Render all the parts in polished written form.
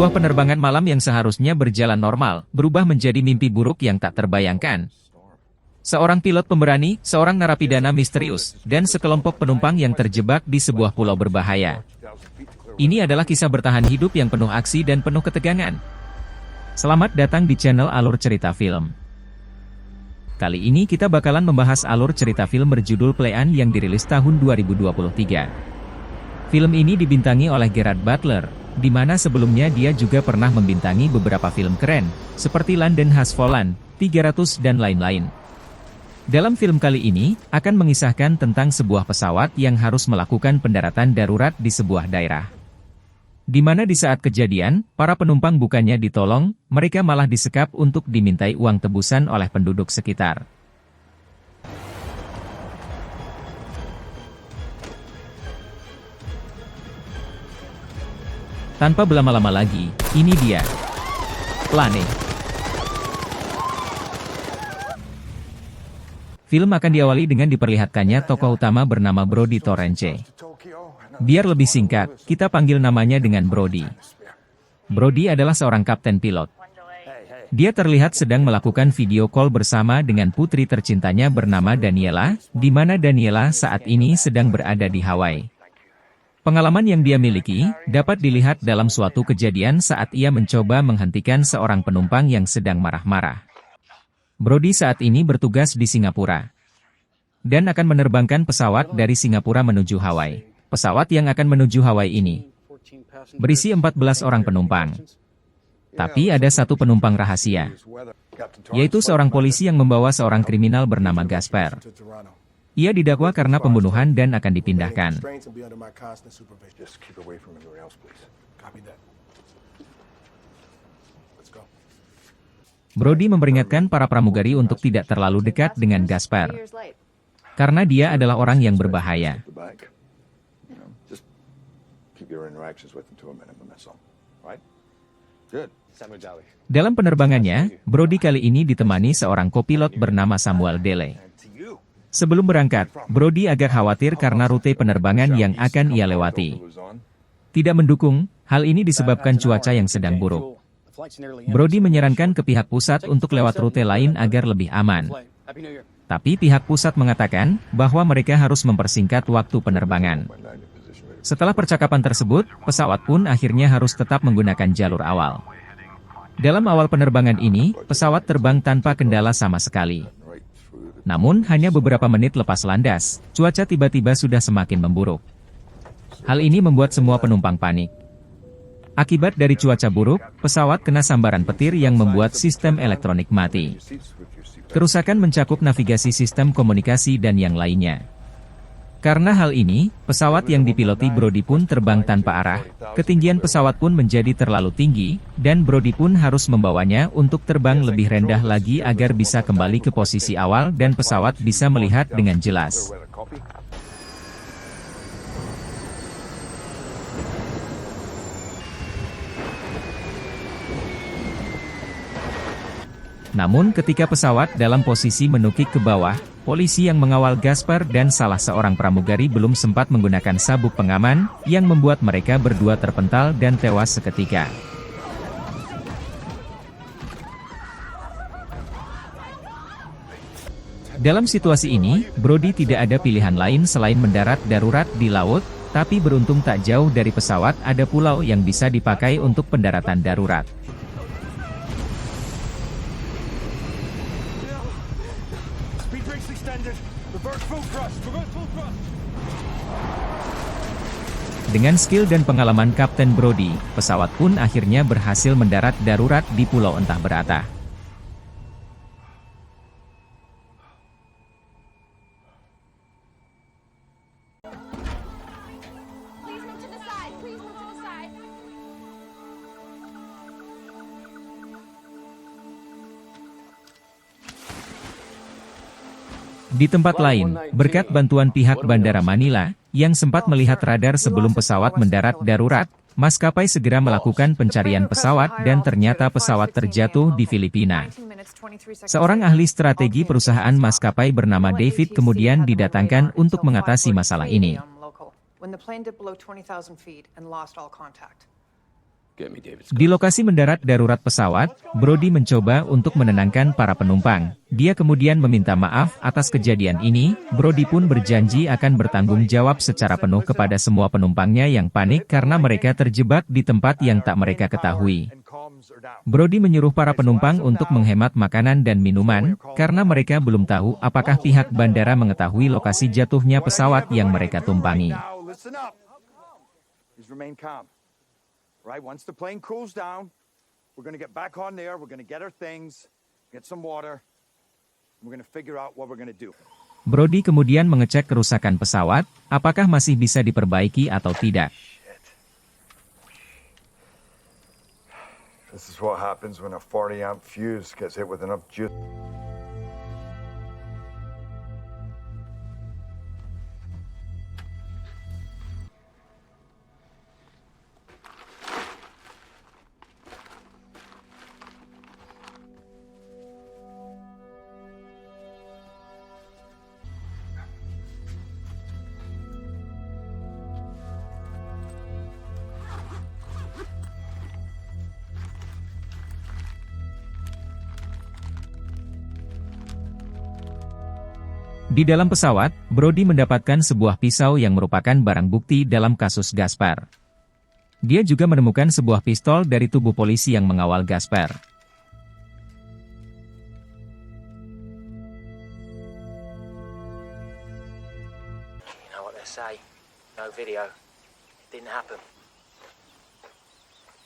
Sebuah penerbangan malam yang seharusnya berjalan normal, berubah menjadi mimpi buruk yang tak terbayangkan. Seorang pilot pemberani, seorang narapidana misterius, dan sekelompok penumpang yang terjebak di sebuah pulau berbahaya. Ini adalah kisah bertahan hidup yang penuh aksi dan penuh ketegangan. Selamat datang di channel Alur Cerita Film. Kali ini kita bakalan membahas alur cerita film berjudul Play-An yang dirilis tahun 2023. Film ini dibintangi oleh Gerard Butler, di mana sebelumnya dia juga pernah membintangi beberapa film keren, seperti London Has Fallen, 300 dan lain-lain. Dalam film kali ini, akan mengisahkan tentang sebuah pesawat yang harus melakukan pendaratan darurat di sebuah daerah. Di mana di saat kejadian, para penumpang bukannya ditolong, mereka malah disekap untuk dimintai uang tebusan oleh penduduk sekitar. Tanpa berlama-lama lagi, ini dia. Plane. Film akan diawali dengan diperlihatkannya tokoh utama bernama Brody Torrance. Biar lebih singkat, kita panggil namanya dengan Brody. Brody adalah seorang kapten pilot. Dia terlihat sedang melakukan video call bersama dengan putri tercintanya bernama Daniela, di mana Daniela saat ini sedang berada di Hawaii. Pengalaman yang dia miliki, dapat dilihat dalam suatu kejadian saat ia mencoba menghentikan seorang penumpang yang sedang marah-marah. Brody saat ini bertugas di Singapura. Dan akan menerbangkan pesawat dari Singapura menuju Hawaii. Pesawat yang akan menuju Hawaii ini berisi 14 orang penumpang. Tapi ada satu penumpang rahasia, yaitu seorang polisi yang membawa seorang kriminal bernama Gasper. Ia didakwa karena pembunuhan dan akan dipindahkan. Brody memperingatkan para pramugari untuk tidak terlalu dekat dengan Gasper, karena dia adalah orang yang berbahaya. Dalam penerbangannya, Brody kali ini ditemani seorang kopilot bernama Samuel Dele. Sebelum berangkat, Brody agak khawatir karena rute penerbangan yang akan ia lewati tidak mendukung. Hal ini disebabkan cuaca yang sedang buruk. Brody menyarankan ke pihak pusat untuk lewat rute lain agar lebih aman. Tapi pihak pusat mengatakan bahwa mereka harus mempersingkat waktu penerbangan. Setelah percakapan tersebut, pesawat pun akhirnya harus tetap menggunakan jalur awal. Dalam awal penerbangan ini, pesawat terbang tanpa kendala sama sekali. Namun, hanya beberapa menit lepas landas, cuaca tiba-tiba sudah semakin memburuk. Hal ini membuat semua penumpang panik. Akibat dari cuaca buruk, pesawat kena sambaran petir yang membuat sistem elektronik mati. Kerusakan mencakup navigasi, sistem komunikasi dan yang lainnya. Karena hal ini, pesawat yang dipiloti Brody pun terbang tanpa arah, ketinggian pesawat pun menjadi terlalu tinggi, dan Brody pun harus membawanya untuk terbang lebih rendah lagi agar bisa kembali ke posisi awal dan pesawat bisa melihat dengan jelas. Namun ketika pesawat dalam posisi menukik ke bawah, polisi yang mengawal Gasper dan salah seorang pramugari belum sempat menggunakan sabuk pengaman, yang membuat mereka berdua terpental dan tewas seketika. Dalam situasi ini, Brody tidak ada pilihan lain selain mendarat darurat di laut, tapi beruntung tak jauh dari pesawat ada pulau yang bisa dipakai untuk pendaratan darurat. Dengan skill dan pengalaman Kapten Brody, pesawat pun akhirnya berhasil mendarat darurat di pulau entah berata. Di tempat lain, berkat bantuan pihak Bandara Manila, yang sempat melihat radar sebelum pesawat mendarat darurat, maskapai segera melakukan pencarian pesawat dan ternyata pesawat terjatuh di Filipina. Seorang ahli strategi perusahaan maskapai bernama David kemudian didatangkan untuk mengatasi masalah ini. Di lokasi mendarat darurat pesawat, Brody mencoba untuk menenangkan para penumpang. Dia kemudian meminta maaf atas kejadian ini. Brody pun berjanji akan bertanggung jawab secara penuh kepada semua penumpangnya yang panik karena mereka terjebak di tempat yang tak mereka ketahui. Brody menyuruh para penumpang untuk menghemat makanan dan minuman, karena mereka belum tahu apakah pihak bandara mengetahui lokasi jatuhnya pesawat yang mereka tumpangi. Right, once the plane cools down, we're going to get back on there, we're going to get our things, get some water, and we're going to figure out what we're going to do. Brody kemudian mengecek kerusakan pesawat, apakah masih bisa diperbaiki atau tidak. This is what happens when a 40-amp fuse gets hit with enough juice. Di dalam pesawat, Brody mendapatkan sebuah pisau yang merupakan barang bukti dalam kasus Gaspar. Dia juga menemukan sebuah pistol dari tubuh polisi yang mengawal Gaspar.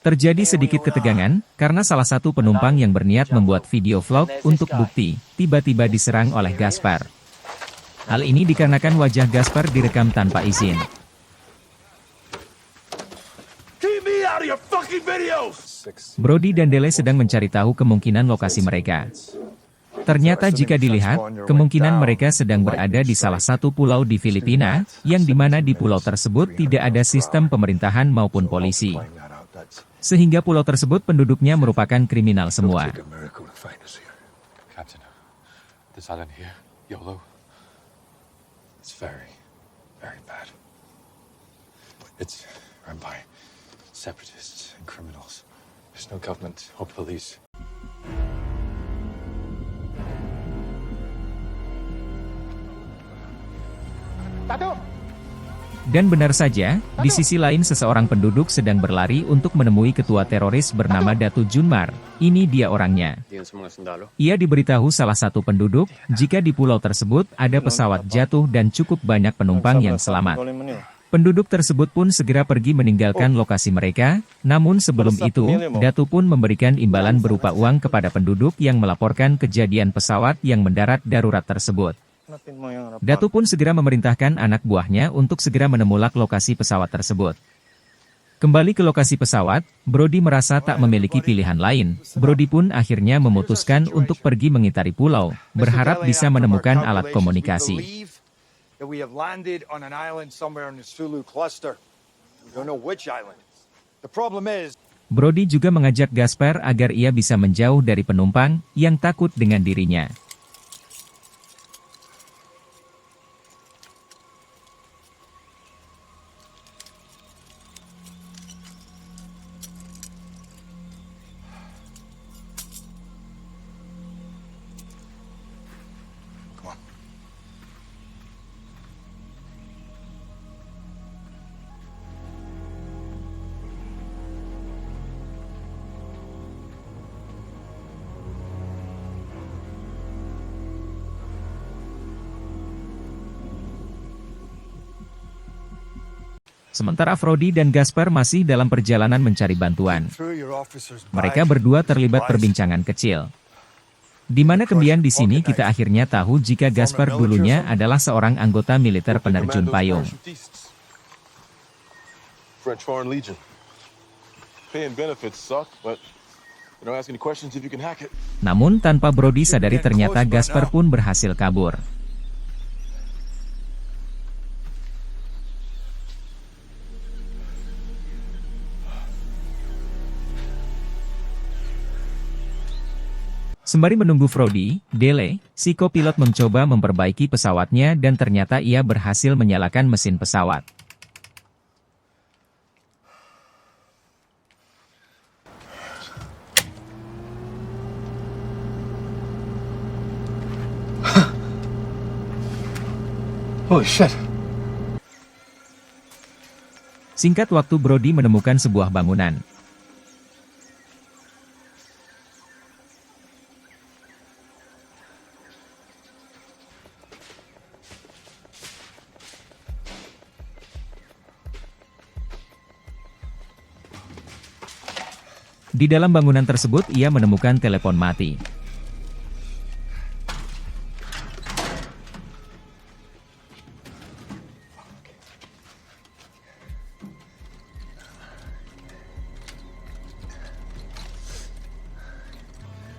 Terjadi sedikit ketegangan, karena salah satu penumpang yang berniat membuat video vlog untuk bukti, tiba-tiba diserang oleh Gaspar. Hal ini dikarenakan wajah Gaspar direkam tanpa izin. Brody dan Dele sedang mencari tahu kemungkinan lokasi mereka. Ternyata jika dilihat, kemungkinan mereka sedang berada di salah satu pulau di Filipina, yang dimana di pulau tersebut tidak ada sistem pemerintahan maupun polisi. Sehingga pulau tersebut penduduknya merupakan kriminal semua. It's very, very bad. It's run by separatists and criminals. There's no government or police. Dan benar saja, di sisi lain seseorang penduduk sedang berlari untuk menemui ketua teroris bernama Datu Junmar. Ini dia orangnya. Ia diberitahu salah satu penduduk, jika di pulau tersebut ada pesawat jatuh dan cukup banyak penumpang yang selamat. Penduduk tersebut pun segera pergi meninggalkan lokasi mereka, namun sebelum itu, Datu pun memberikan imbalan berupa uang kepada penduduk yang melaporkan kejadian pesawat yang mendarat darurat tersebut. Datu pun segera memerintahkan anak buahnya untuk segera menemulak lokasi pesawat tersebut. Kembali ke lokasi pesawat, Brody merasa tak memiliki pilihan lain. Brody pun akhirnya memutuskan untuk pergi mengitari pulau, berharap bisa menemukan alat komunikasi. Brody juga mengajak Gaspar agar ia bisa menjauh dari penumpang yang takut dengan dirinya. Sementara Frody dan Gaspar masih dalam perjalanan mencari bantuan. Mereka berdua terlibat perbincangan kecil. Di mana kemudian di sini kita akhirnya tahu jika Gaspar dulunya adalah seorang anggota militer penerjun payung. Namun tanpa Brody sadari ternyata Gaspar pun berhasil kabur. Sembari menunggu Frody, Dele, si kopilot mencoba memperbaiki pesawatnya dan ternyata ia berhasil menyalakan mesin pesawat. Holy shit. Singkat waktu Brody menemukan sebuah bangunan. Di dalam bangunan tersebut ia menemukan telepon mati.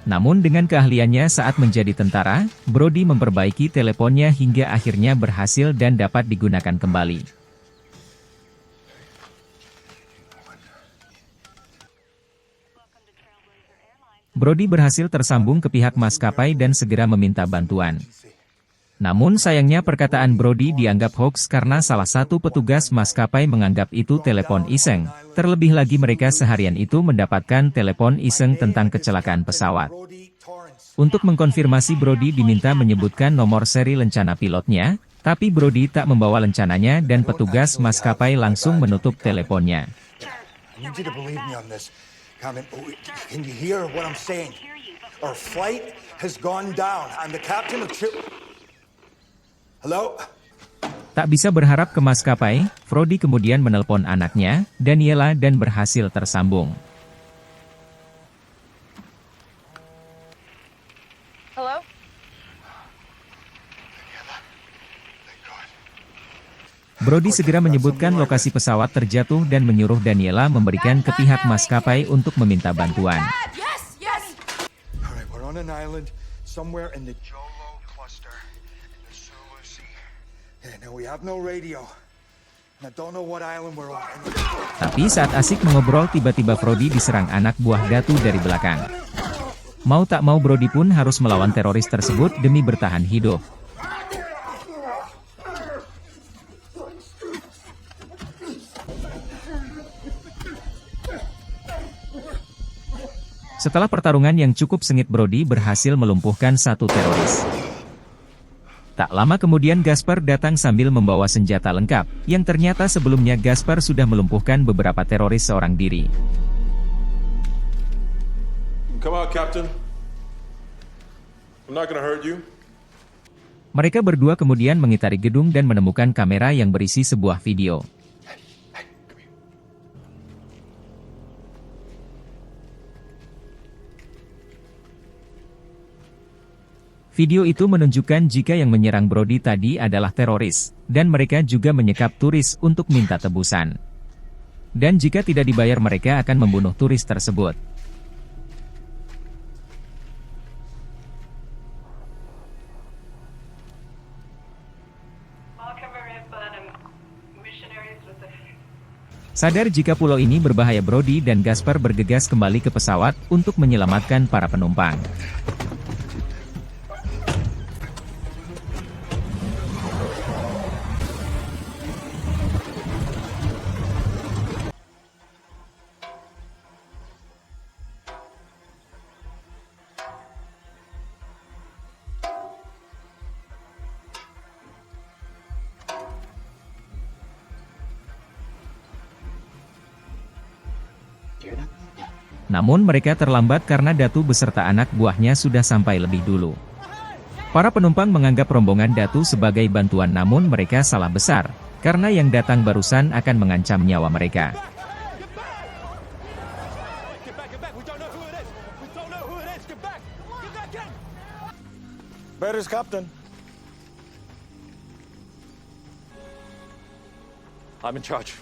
Namun dengan keahliannya saat menjadi tentara, Brody memperbaiki teleponnya hingga akhirnya berhasil dan dapat digunakan kembali. Brody berhasil tersambung ke pihak maskapai dan segera meminta bantuan. Namun sayangnya perkataan Brody dianggap hoax karena salah satu petugas maskapai menganggap itu telepon iseng. Terlebih lagi mereka seharian itu mendapatkan telepon iseng tentang kecelakaan pesawat. Untuk mengkonfirmasi Brody diminta menyebutkan nomor seri lencana pilotnya, tapi Brody tak membawa lencananya dan petugas maskapai langsung menutup teleponnya. I need you to believe me on this. Can you hear what I'm saying? Our flight has gone down. I'm the captain of Hello? Tak bisa berharap ke maskapai, Brody kemudian menelpon anaknya, Daniela, dan berhasil tersambung. Hello? Brody segera menyebutkan lokasi pesawat terjatuh dan menyuruh Daniela memberikan ke pihak maskapai untuk meminta bantuan. Yes, yes. All right, we're on an island somewhere in the Jolo cluster in the Sulu Sea. Yeah, now we have no radio. And I don't know what island we're on. Tapi saat asik mengobrol tiba-tiba Brody diserang anak buah Datu dari belakang. Mau tak mau Brody pun harus melawan teroris tersebut demi bertahan hidup. Setelah pertarungan yang cukup sengit Brody berhasil melumpuhkan satu teroris. Tak lama kemudian Gaspar datang sambil membawa senjata lengkap, yang ternyata sebelumnya Gaspar sudah melumpuhkan beberapa teroris seorang diri. Come out, Captain. I'm not gonna hurt you. Mereka berdua kemudian mengitari gedung dan menemukan kamera yang berisi sebuah video. Video itu menunjukkan jika yang menyerang Brody tadi adalah teroris, dan mereka juga menyekap turis untuk minta tebusan. Dan jika tidak dibayar mereka akan membunuh turis tersebut. Sadar jika pulau ini berbahaya, Brody dan Gaspar bergegas kembali ke pesawat untuk menyelamatkan para penumpang. Namun mereka terlambat karena Datu beserta anak buahnya sudah sampai lebih dulu. Para penumpang menganggap rombongan Datu sebagai bantuan, namun mereka salah besar, karena yang datang barusan akan mengancam nyawa mereka. Where is Captain? I'm in charge.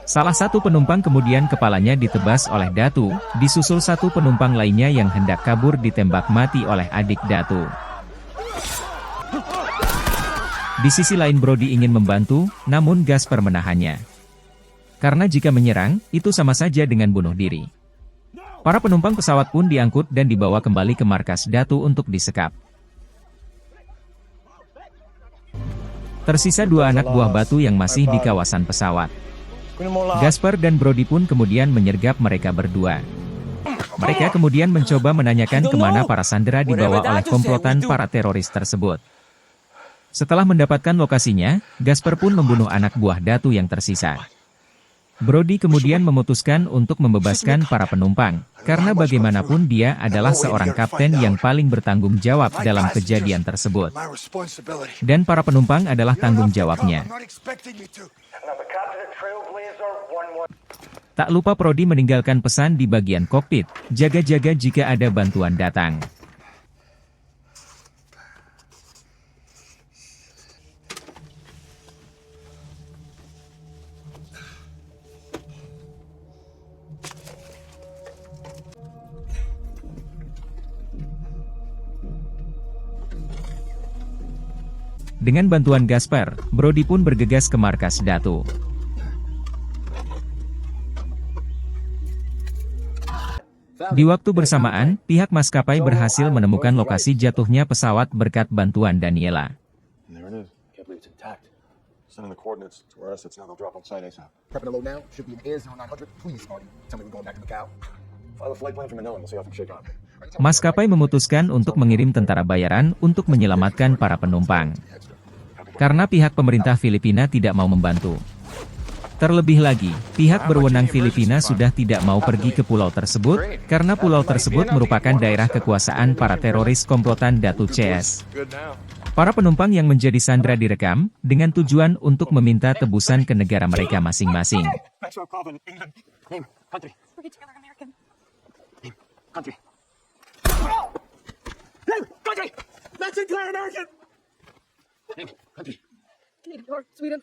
Salah satu penumpang kemudian kepalanya ditebas oleh Datu, disusul satu penumpang lainnya yang hendak kabur ditembak mati oleh adik Datu. Di sisi lain Brody ingin membantu, namun Gaspar menahannya. Karena jika menyerang, itu sama saja dengan bunuh diri. Para penumpang pesawat pun diangkut dan dibawa kembali ke markas Datu untuk disekap. Tersisa dua anak buah Batu yang masih di kawasan pesawat. Gaspar dan Brody pun kemudian menyergap mereka berdua. Mereka kemudian mencoba menanyakan kemana para sandera dibawa oleh komplotan para teroris tersebut. Setelah mendapatkan lokasinya, Gaspar pun membunuh anak buah Datu yang tersisa. Brody kemudian memutuskan untuk membebaskan para penumpang, karena bagaimanapun dia adalah seorang kapten yang paling bertanggung jawab dalam kejadian tersebut. Dan para penumpang adalah tanggung jawabnya. Tak lupa Brody meninggalkan pesan di bagian kokpit, jaga-jaga jika ada bantuan datang. Dengan bantuan Gaspar, Brody pun bergegas ke markas Datu. Di waktu bersamaan, pihak maskapai berhasil menemukan lokasi jatuhnya pesawat berkat bantuan Daniela. There it is. Can't believe it's intact. Sending the coordinates to our assets now. They'll drop on site ASAP. Prepping to load now. Should be in air 0900. Please, Marty. Tell me we're going back to Macau. File a flight plan from Manila. We'll see how things shake out. Maskapai memutuskan untuk mengirim tentara bayaran untuk menyelamatkan para penumpang. Karena pihak pemerintah Filipina tidak mau membantu. Terlebih lagi, pihak berwenang Filipina sudah tidak mau pergi ke pulau tersebut, karena pulau tersebut merupakan daerah kekuasaan para teroris komplotan Datu CS. Para penumpang yang menjadi sandera direkam, dengan tujuan untuk meminta tebusan ke negara mereka masing-masing. Sweden.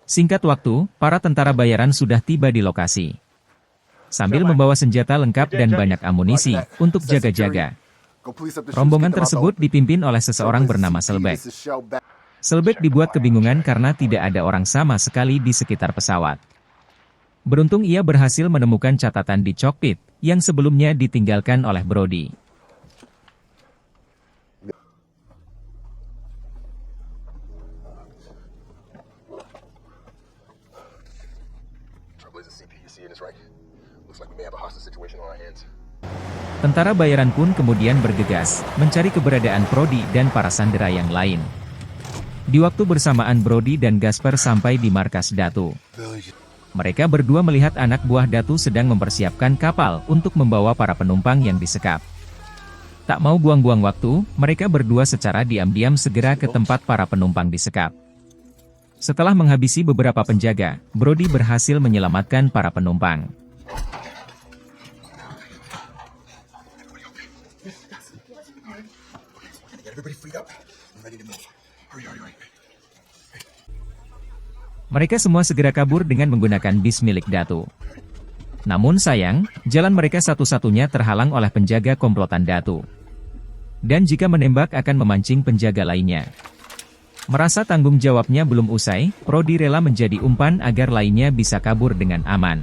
Singkat waktu, para tentara bayaran sudah tiba di lokasi. Sambil membawa senjata lengkap dan banyak amunisi untuk jaga-jaga. Rombongan tersebut dipimpin oleh seseorang bernama Selbek. Selbek dibuat kebingungan karena tidak ada orang sama sekali di sekitar pesawat. Beruntung ia berhasil menemukan catatan di cockpit, yang sebelumnya ditinggalkan oleh Brody. Tentara bayaran pun kemudian bergegas, mencari keberadaan Brody dan para sandera yang lain. Di waktu bersamaan Brody dan Gaspar sampai di markas Datu. Mereka berdua melihat anak buah Datu sedang mempersiapkan kapal untuk membawa para penumpang yang disekap. Tak mau buang-buang waktu, mereka berdua secara diam-diam segera ke tempat para penumpang disekap. Setelah menghabisi beberapa penjaga, Brody berhasil menyelamatkan para penumpang. Mereka semua segera kabur dengan menggunakan bis milik Datu. Namun sayang, jalan mereka satu-satunya terhalang oleh penjaga komplotan Datu. Dan jika menembak akan memancing penjaga lainnya. Merasa tanggung jawabnya belum usai, Brody rela menjadi umpan agar lainnya bisa kabur dengan aman.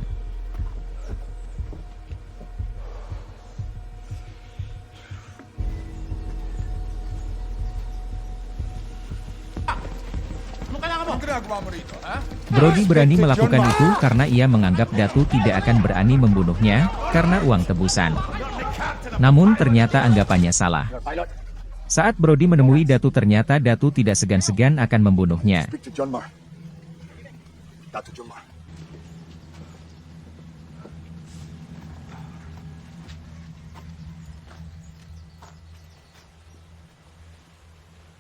Brody berani melakukan itu karena ia menganggap Datu tidak akan berani membunuhnya, karena uang tebusan. Namun ternyata anggapannya salah. Saat Brody menemui Datu ternyata Datu tidak segan-segan akan membunuhnya.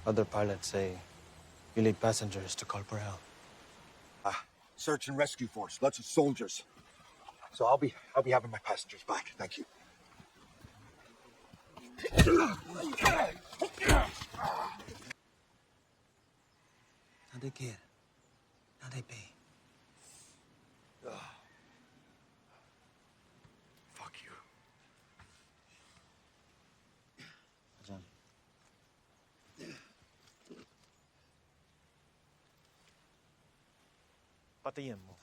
Other pilots say you lead passengers to Corporal. Search and rescue force, lots of soldiers. So I'll be having my passengers back. Thank you. Now they care. Now they pay. Fuck you. Ajan. Patayin mo.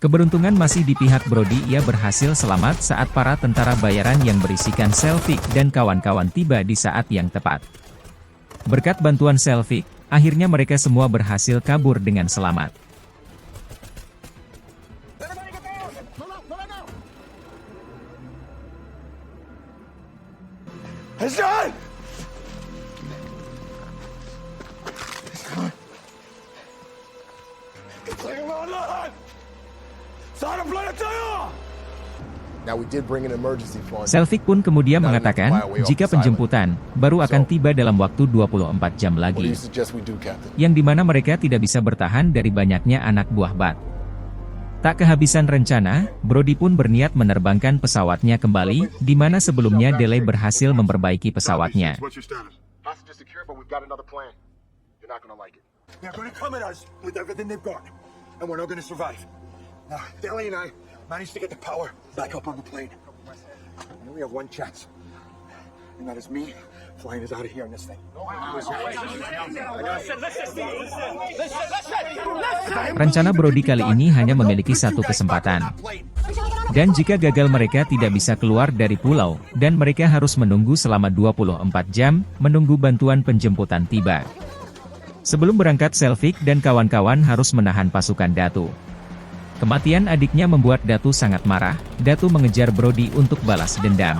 Keberuntungan masih di pihak Brody, ia berhasil selamat saat para tentara bayaran yang berisikan Selvig dan kawan-kawan tiba di saat yang tepat. Berkat bantuan Selvig, akhirnya mereka semua berhasil kabur dengan selamat. Hassan! Now we did bring an emergency fund. Selvig pun kemudian mengatakan, jika penjemputan baru akan tiba dalam waktu 24 jam What do lagi, you suggest we do, Captain? yang dimana mereka tidak bisa bertahan dari banyaknya anak buah Bat. Tak kehabisan rencana, Brody pun berniat menerbangkan pesawatnya kembali, di mana sebelumnya Delay berhasil memperbaiki pesawatnya. What's your status? Passenger secure, but we've got another plan. You're not gonna like it. They're gonna come at us with everything they've got, and we're not gonna survive. Now, Deli and I managed to get the power back up on the plane. And we have one chance, and that is me flying us out of here in this thing. Rencana Brody kali ini hanya memiliki satu kesempatan. Dan jika gagal mereka tidak bisa keluar dari pulau, dan mereka harus menunggu selama 24 jam, menunggu bantuan penjemputan tiba. Sebelum berangkat, Selvig dan kawan-kawan harus menahan pasukan Datu. Kematian adiknya membuat Datu sangat marah. Datu mengejar Brody untuk balas dendam.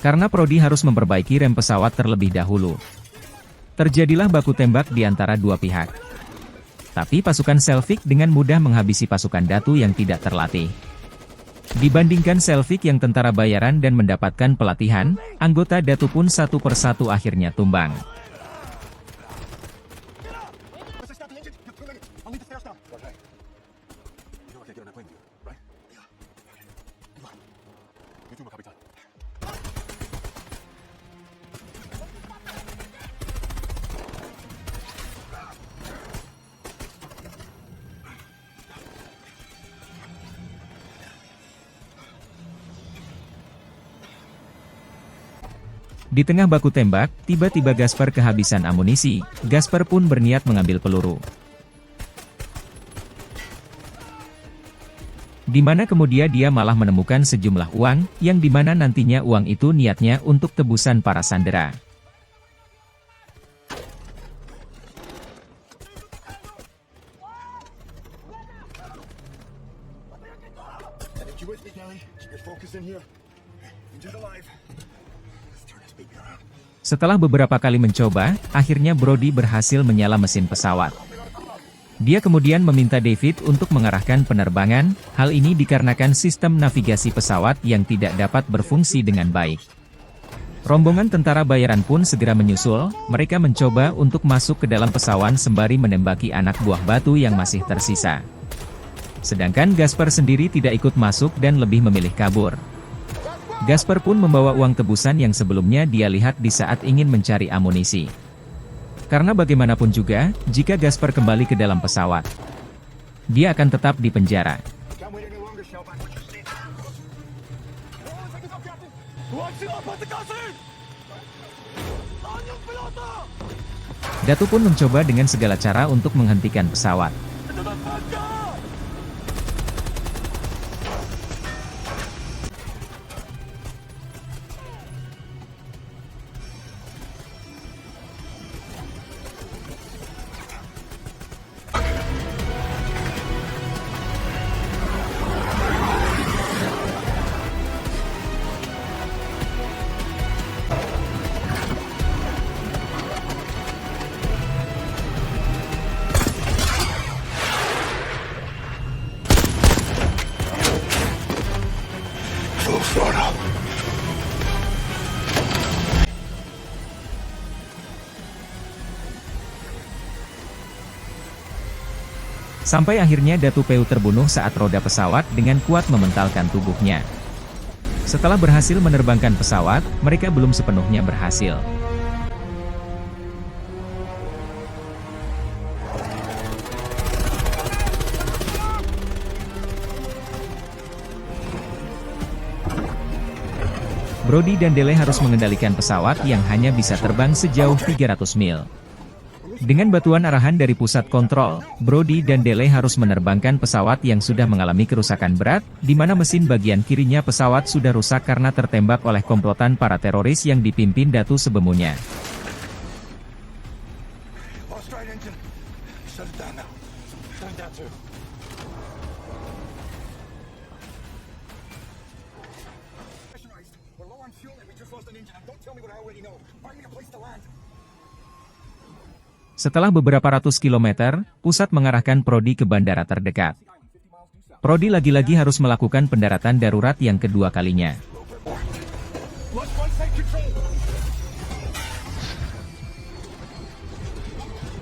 Karena Brody harus memperbaiki rem pesawat terlebih dahulu, terjadilah baku tembak di antara dua pihak. Tapi pasukan Selvig dengan mudah menghabisi pasukan Datu yang tidak terlatih. Dibandingkan Selvig yang tentara bayaran dan mendapatkan pelatihan, anggota Datu pun satu persatu akhirnya tumbang. Di tengah baku tembak, tiba-tiba Gaspar kehabisan amunisi. Gaspar pun berniat mengambil peluru. Di mana kemudian dia malah menemukan sejumlah uang, yang dimana nantinya uang itu niatnya untuk tebusan para sandera. Setelah beberapa kali mencoba, akhirnya Brody berhasil menyala mesin pesawat. Dia kemudian meminta David untuk mengarahkan penerbangan, hal ini dikarenakan sistem navigasi pesawat yang tidak dapat berfungsi dengan baik. Rombongan tentara bayaran pun segera menyusul, mereka mencoba untuk masuk ke dalam pesawat sembari menembaki anak buah Batu yang masih tersisa. Sedangkan Gaspar sendiri tidak ikut masuk dan lebih memilih kabur. Gaspar pun membawa uang tebusan yang sebelumnya dia lihat di saat ingin mencari amunisi. Karena bagaimanapun juga, jika Gaspar kembali ke dalam pesawat, dia akan tetap di penjara. Datu pun mencoba dengan segala cara untuk menghentikan pesawat. Sampai akhirnya Datu Peu terbunuh saat roda pesawat dengan kuat mementalkan tubuhnya. Setelah berhasil menerbangkan pesawat, mereka belum sepenuhnya berhasil. Brody dan Dele harus mengendalikan pesawat yang hanya bisa terbang sejauh 300 mil. Dengan batuan arahan dari pusat kontrol, Brody dan Dele harus menerbangkan pesawat yang sudah mengalami kerusakan berat, di mana mesin bagian kirinya pesawat sudah rusak karena tertembak oleh komplotan para teroris yang dipimpin Datu Sebemunya. Lost right engine. Shut it down now. Shut it down too. Pressurized. We're low on fuel and we just lost an engine. And don't tell me what I already know. Find me a place to land. Setelah beberapa ratus kilometer, pusat mengarahkan Brody ke bandara terdekat. Brody lagi-lagi harus melakukan pendaratan darurat yang kedua kalinya. Lost flight side control.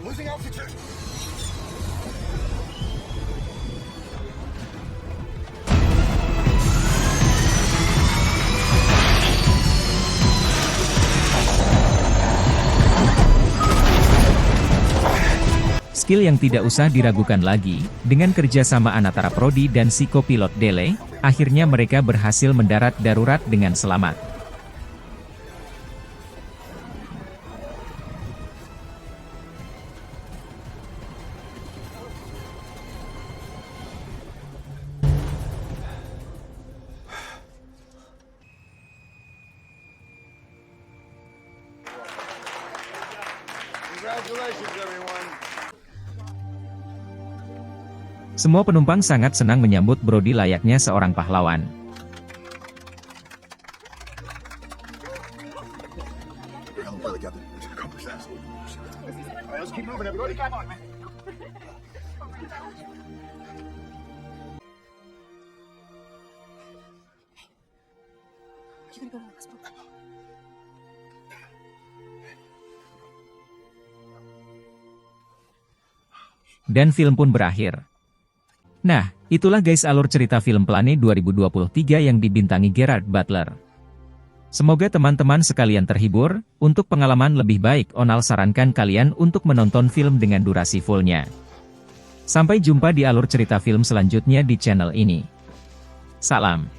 Losing altitude. Skill yang tidak usah diragukan lagi, dengan kerjasama antara Brody dan si kopilot Dele, akhirnya mereka berhasil mendarat darurat dengan selamat. Congratulations, everyone. Semua penumpang sangat senang menyambut Brody layaknya seorang pahlawan. Let's keep moving, everybody. Come on, man. Dan film pun berakhir. Nah, itulah guys alur cerita film Plane 2023 yang dibintangi Gerard Butler. Semoga teman-teman sekalian terhibur. Untuk pengalaman lebih baik, Onal sarankan kalian untuk menonton film dengan durasi fullnya. Sampai jumpa di alur cerita film selanjutnya di channel ini. Salam.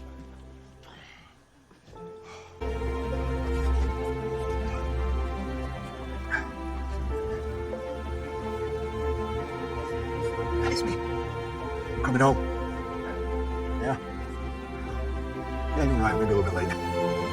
It's me. Coming home. Yeah. Yeah, you're right. Maybe a little bit late.